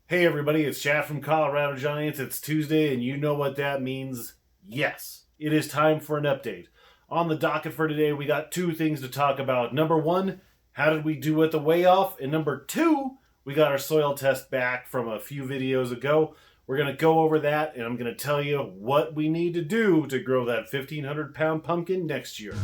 Hey everybody, it's Chad from Colorado Giants. It's Tuesday, and you know what that means. Yes, it is time for an update. On the docket for today, we got two things to talk about. Number one, how did we do at the weigh-off? And number two, we got our soil test back from a few videos ago. We're going to go over that, and I'm going to tell you what we need to do to grow that 1,500-pound pumpkin next year.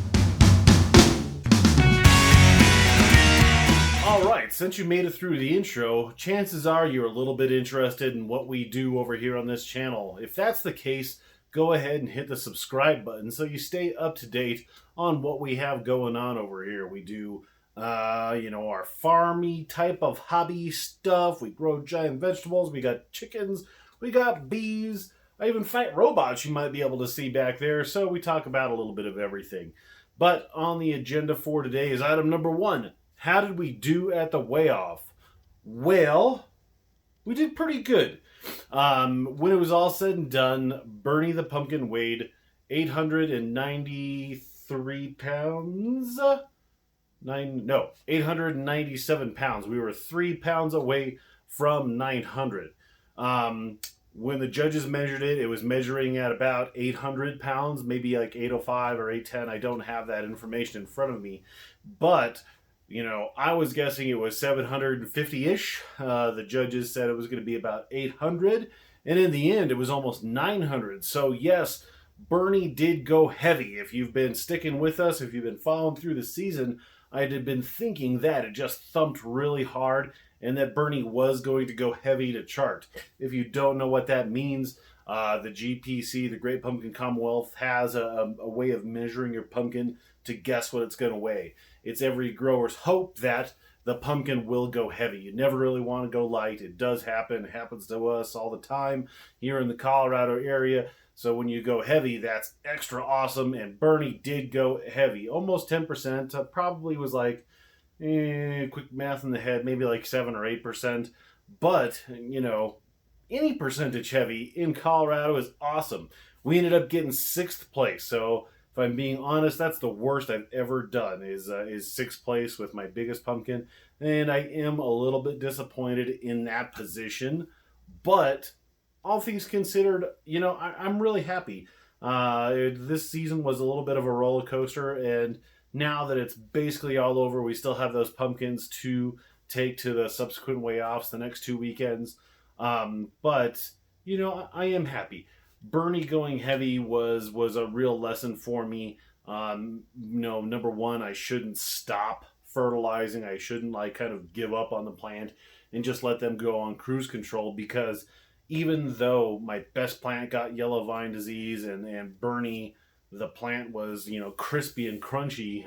Alright, since you made it through the intro, chances are you're a little bit interested in what we do over here on this channel. If that's the case, go ahead and hit the subscribe button so you stay up to date on what we have going on over here. We do, our farmy type of hobby stuff. We grow giant vegetables. We got chickens. We got bees. I even fight robots you might be able to see back there. So we talk about a little bit of everything. But on the agenda for today is item number one. How did we do at the weigh-off? Well, we did pretty good. When it was all said and done, Bernie the pumpkin weighed 893 pounds. 897 pounds. We were 3 pounds away from 900. When the judges measured it, it was measuring at about 800 pounds, maybe like 805 or 810. I don't have that information in front of me. But I was guessing it was 750-ish. The judges said it was going to be about 800. And in the end, it was almost 900. So yes, Bernie did go heavy. If you've been sticking with us, if you've been following through the season, I had been thinking that it just thumped really hard and that Bernie was going to go heavy to chart. If you don't know what that means, the GPC, the Great Pumpkin Commonwealth, has a way of measuring your pumpkin to guess what it's going to weigh. It's every grower's hope that the pumpkin will go heavy. You never really want to go light. It does happen. It happens to us all the time here in the Colorado area. So when you go heavy, that's extra awesome. And Bernie did go heavy, almost 10%. Probably was like, quick math in the head, maybe like 7 or 8%. But, any percentage heavy in Colorado is awesome. We ended up getting 6th place. So if I'm being honest, that's the worst I've ever done is 6th place with my biggest pumpkin. And I am a little bit disappointed in that position. But all things considered, I'm really happy. This season was a little bit of a roller coaster. And now that it's basically all over, we still have those pumpkins to take to the subsequent weigh-offs the next 2 weekends. But I am happy. Bernie going heavy was a real lesson for me. Number one, I shouldn't stop fertilizing. I shouldn't kind of give up on the plant and just let them go on cruise control, because even though my best plant got yellow vine disease and Bernie, the plant was, crispy and crunchy,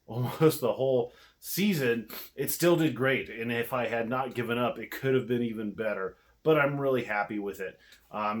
almost the whole season, it still did great. And if I had not given up, it could have been even better. But I'm really happy with it.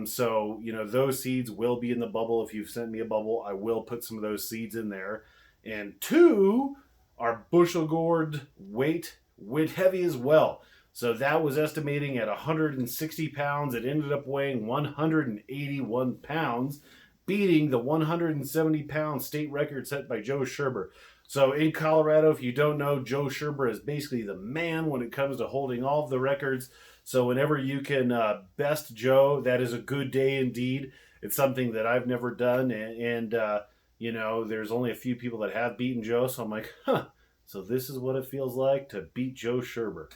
So, those seeds will be in the bubble. If you've sent me a bubble, I will put some of those seeds in there. And two, our bushel gourd weight went heavy as well. So that was estimating at 160 pounds. It ended up weighing 181 pounds, beating the 170-pound state record set by Joe Scherber. So in Colorado, if you don't know, Joe Scherber is basically the man when it comes to holding all of the records. So whenever you can best Joe, that is a good day indeed. It's something that I've never done. And there's only a few people that have beaten Joe. So I'm like, so this is what it feels like to beat Joe Scherber.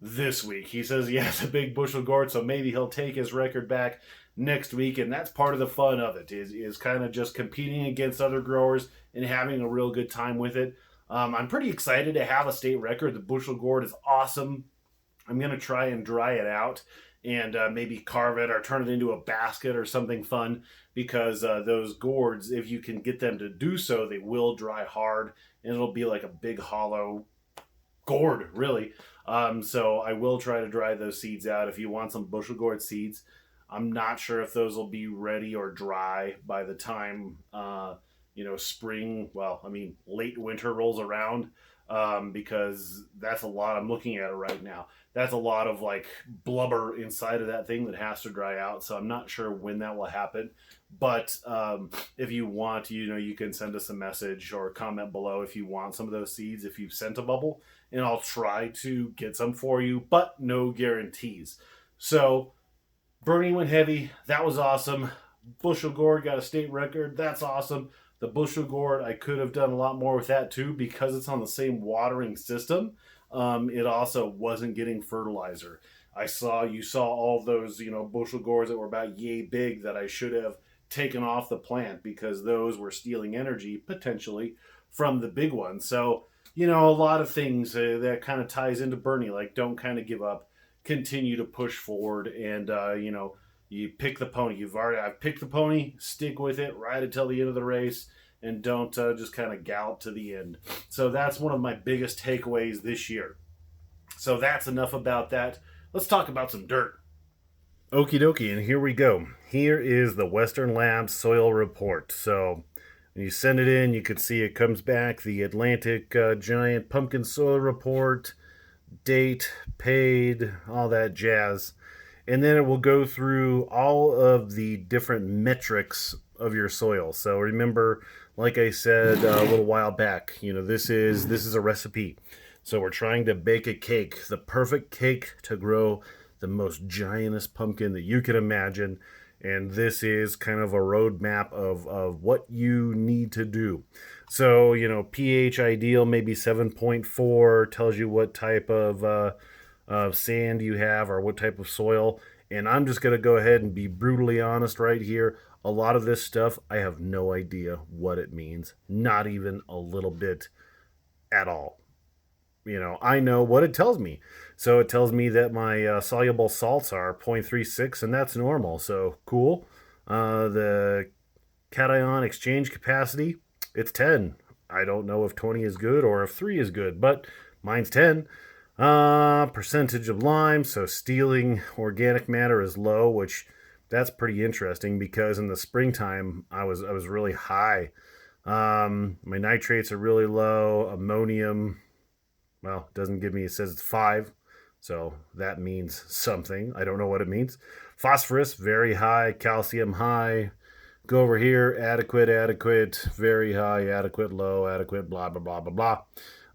This week, he says he has a big bushel gourd, so maybe he'll take his record back next week. And that's part of the fun of it, is kind of just competing against other growers and having a real good time with it. I'm pretty excited to have a state record. The bushel gourd is awesome. I'm going to try and dry it out and maybe carve it or turn it into a basket or something fun, because those gourds, if you can get them to do so, they will dry hard and it'll be like a big hollow gourd, really. So I will try to dry those seeds out. If you want some bushel gourd seeds, I'm not sure if those will be ready or dry by the time, spring, late winter rolls around. because that's a lot. I'm looking at it right now. That's a lot of like blubber inside of that thing that has to dry out. So I'm not sure when that will happen. But if you want, you can send us a message or comment below if you want some of those seeds, if you've sent a bubble, and I'll try to get some for you, but no guarantees. So Bernie went heavy. That was awesome. Bushel gourd got a state record. That's awesome. The bushel gourd, I could have done a lot more with that too because it's on the same watering system. It also wasn't getting fertilizer. You saw all those, bushel gourds that were about yay big that I should have taken off the plant because those were stealing energy potentially from the big ones. So, a lot of things that kind of ties into Bernie, like don't kind of give up, continue to push forward, and you pick the pony. I've picked the pony, stick with it right until the end of the race, and don't just kind of gallop to the end. So that's one of my biggest takeaways this year. So that's enough about that. Let's talk about some dirt. Okie dokie, and here we go. Here is the Western Labs soil report. So when you send it in, you can see it comes back, the Atlantic Giant Pumpkin Soil Report, date, paid, all that jazz. And then it will go through all of the different metrics of your soil. So remember, like I said a little while back, this is a recipe. So we're trying to bake a cake, the perfect cake to grow the most giantest pumpkin that you can imagine. And this is kind of a roadmap of what you need to do. So, pH ideal, maybe 7.4, tells you what type of sand you have or what type of soil. And I'm just going to go ahead and be brutally honest right here. A lot of this stuff, I have no idea what it means. Not even a little bit at all. I know what it tells me. So it tells me that my soluble salts are 0.36, and that's normal. So cool. The cation exchange capacity, it's 10. I don't know if 20 is good or if 3 is good, but mine's 10. Percentage of lime, so stealing organic matter is low, which that's pretty interesting because in the springtime I was really high. My nitrates are really low. Ammonium, well, it doesn't give me, it says it's 5, so that means something. I don't know what it means. Phosphorus, very high. Calcium, high. Go over here, adequate, very high, adequate, low, adequate, blah, blah, blah, blah, blah.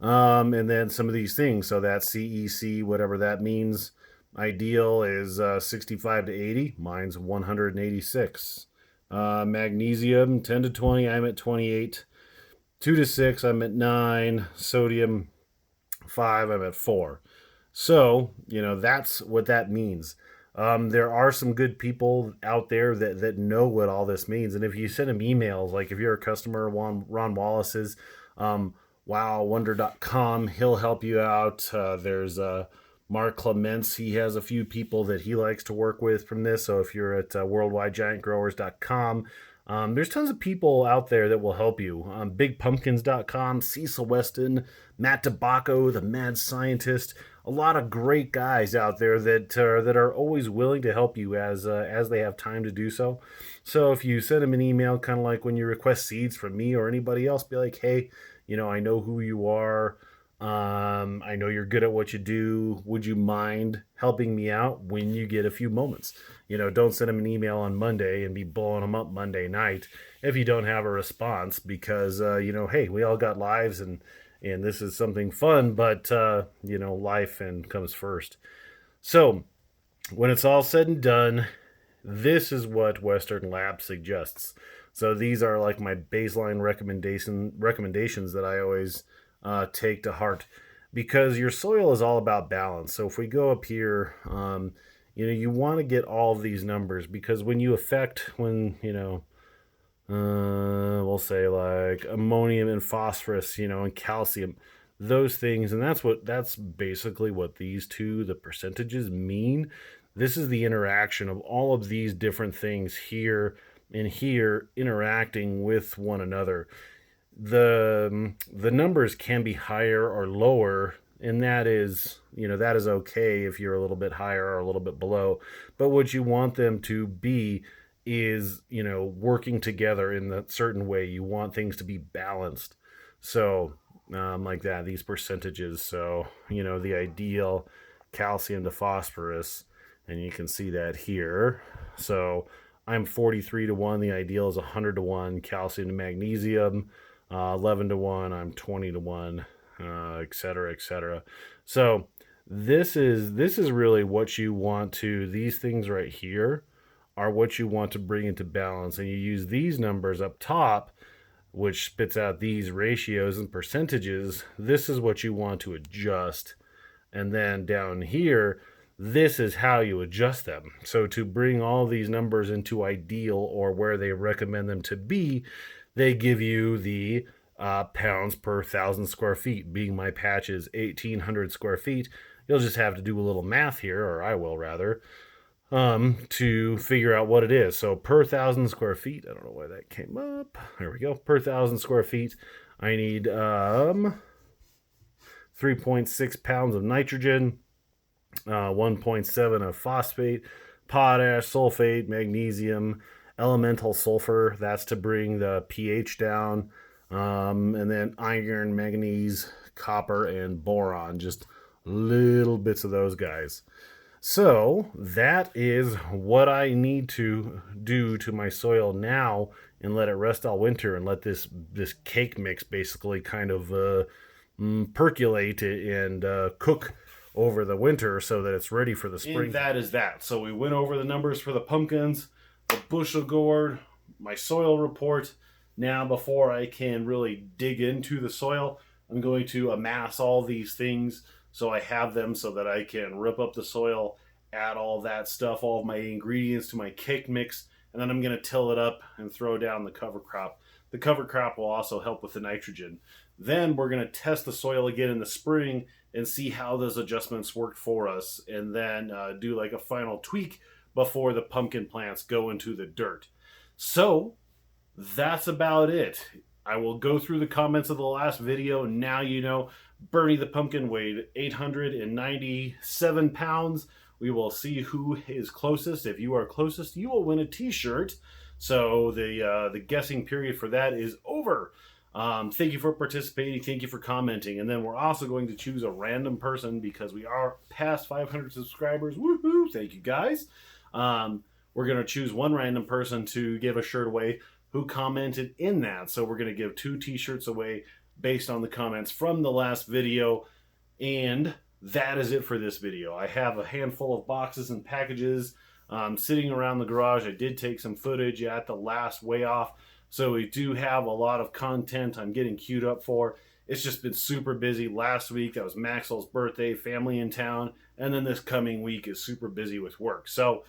And then some of these things, so that's CEC, whatever that means. Ideal is 65 to 80. Mine's 186. Magnesium, 10 to 20. I'm at 28. 2 to 6. I'm at 9. Sodium, 5. I'm at 4. So, that's what that means. There are some good people out there that know what all this means. And if you send them emails, like if you're a customer, Ron Wallace's, wowwonder.com, he'll help you out. There's Mark Clements. He has a few people that he likes to work with from this. So if you're at worldwidegiantgrowers.com, there's tons of people out there that will help you. Bigpumpkins.com, Cecil Weston, Matt Tabacco, the mad scientist. A lot of great guys out there that are always willing to help you as they have time to do so. So if you send them an email, kind of like when you request seeds from me or anybody else, be like, hey, I know who you are. I know you're good at what you do. Would you mind helping me out when you get a few moments? Don't send them an email on Monday and be blowing them up Monday night if you don't have a response because, hey, we all got lives and this is something fun, but, life comes first. So when it's all said and done, this is what Western Lab suggests. So these are like my baseline recommendations that I always take to heart because your soil is all about balance. So if we go up here, you want to get all of these numbers because when we'll say like ammonium and phosphorus, and calcium, those things. And that's basically what these two, the percentages mean. This is the interaction of all of these different things here and here interacting with one another. The numbers can be higher or lower, and that is okay if you're a little bit higher or a little bit below. But what you want them to be is, working together in that certain way. You want things to be balanced. So like that, these percentages. So, the ideal calcium to phosphorus, and you can see that here. So I'm 43 to 1. The ideal is 100 to 1. Calcium to magnesium, 11 to 1. I'm 20 to 1, et cetera, et cetera. So this is really what you want to, these things right here are what you want to bring into balance. And you use these numbers up top, which spits out these ratios and percentages. This is what you want to adjust. And then down here, this is how you adjust them. So to bring all these numbers into ideal, or where they recommend them to be, they give you the pounds per 1,000 square feet. Being my patch is 1,800 square feet, you'll just have to do a little math here, or I will rather, to figure out what it is. So per 1,000 square feet, I don't know why that came up. There we go. Per 1,000 square feet, I need 3.6 pounds of nitrogen, 1.7 of phosphate, potash, sulfate, magnesium, elemental sulfur. That's to bring the pH down. And then iron, manganese, copper, and boron. Just little bits of those guys. So that is what I need to do to my soil now, and let it rest all winter, and let this cake mix basically kind of percolate and cook over the winter so that it's ready for the spring. And that is that. So we went over the numbers for the pumpkins, the bushel gourd, my soil report. Now, before I can really dig into the soil, I'm going to amass all these things so I have them, so that I can rip up the soil, add all that stuff, all of my ingredients to my cake mix, and then I'm going to till it up and throw down the cover crop. The cover crop will also help with the nitrogen. Then we're going to test the soil again in the spring and see how those adjustments worked for us, and then do like a final tweak before the pumpkin plants go into the dirt. So that's about it. I will go through the comments of the last video. Now you know Bernie the pumpkin weighed 897 pounds. We will see who is closest. If you are closest, you will win a t-shirt. So the guessing period for that is over. Thank you for participating. Thank you for commenting. And then we're also going to choose a random person, because we are past 500 subscribers. Woohoo! Thank you, guys. We're going to choose one random person to give a shirt away who commented in that. So we're going to give 2 t-shirts away based on the comments from the last video. And that is it for this video. I have a handful of boxes and packages sitting around the garage. I did take some footage at the last weigh off, so we do have a lot of content I'm getting queued up for. It's just been super busy. Last week, that was Maxwell's birthday, family in town, and then this coming week is super busy with work. So,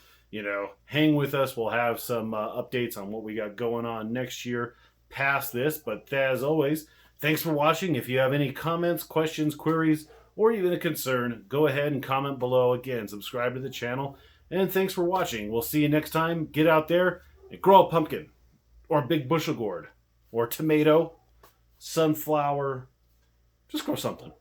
hang with us. We'll have some updates on what we got going on next year past this. But as always, thanks for watching. If you have any comments, questions, queries, or even a concern, go ahead and comment below. Again, subscribe to the channel. And thanks for watching. We'll see you next time. Get out there and grow a pumpkin, or a big bushel gourd, or tomato, sunflower. Just grow something.